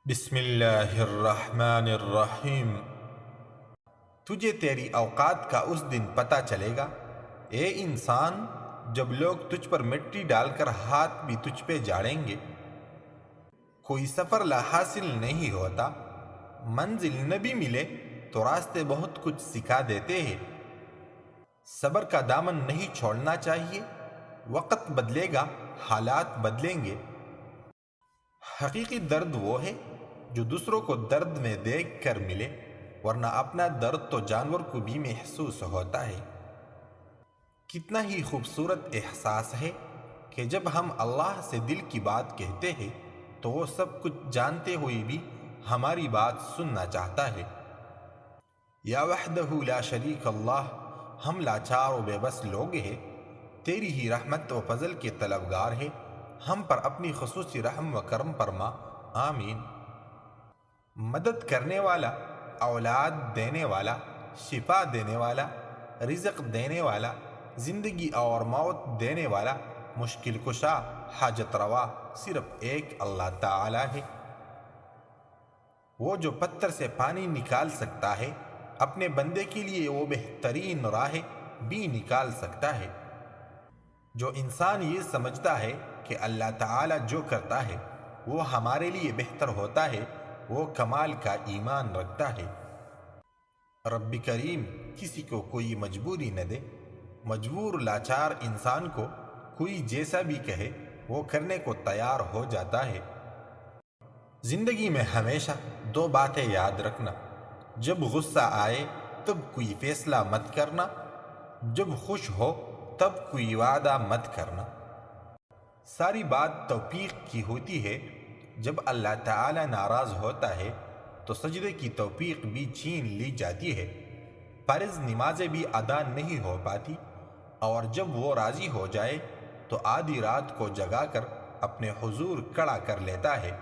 بسم اللہ الرحمن الرحیم۔ تجھے تیری اوقات کا اس دن پتہ چلے گا اے انسان جب لوگ تجھ پر مٹی ڈال کر ہاتھ بھی تجھ پہ جاڑیں گے۔ کوئی سفر لا حاصل نہیں ہوتا، منزل نہ بھی ملے تو راستے بہت کچھ سکھا دیتے ہیں۔ صبر کا دامن نہیں چھوڑنا چاہیے، وقت بدلے گا حالات بدلیں گے۔ حقیقی درد وہ ہے جو دوسروں کو درد میں دیکھ کر ملے، ورنہ اپنا درد تو جانور کو بھی محسوس ہوتا ہے۔ کتنا ہی خوبصورت احساس ہے کہ جب ہم اللہ سے دل کی بات کہتے ہیں تو وہ سب کچھ جانتے ہوئے بھی ہماری بات سننا چاہتا ہے۔ یا وحدہ لا شریک اللہ، ہم لاچار و بے بس لوگ ہیں، تیری ہی رحمت و فضل کے طلبگار ہیں، ہم پر اپنی خصوصی رحم و کرم فرما، آمین۔ مدد کرنے والا، اولاد دینے والا، شفا دینے والا، رزق دینے والا، زندگی اور موت دینے والا، مشکل کشا، حاجت روا صرف ایک اللہ تعالی ہے۔ وہ جو پتھر سے پانی نکال سکتا ہے، اپنے بندے کے لیے وہ بہترین راہ بھی نکال سکتا ہے۔ جو انسان یہ سمجھتا ہے کہ اللہ تعالی جو کرتا ہے وہ ہمارے لیے بہتر ہوتا ہے، وہ کمال کا ایمان رکھتا ہے۔ رب کریم کسی کو کوئی مجبوری نہ دے، مجبور لاچار انسان کو کوئی جیسا بھی کہے وہ کرنے کو تیار ہو جاتا ہے۔ زندگی میں ہمیشہ دو باتیں یاد رکھنا: جب غصہ آئے تب کوئی فیصلہ مت کرنا، جب خوش ہو تب کوئی وعدہ مت کرنا۔ ساری بات توفیق کی ہوتی ہے، جب اللہ تعالی ناراض ہوتا ہے تو سجدے کی توفیق بھی چھین لی جاتی ہے، فرض نمازیں بھی ادا نہیں ہو پاتی، اور جب وہ راضی ہو جائے تو آدھی رات کو جگا کر اپنے حضور کھڑا کر لیتا ہے۔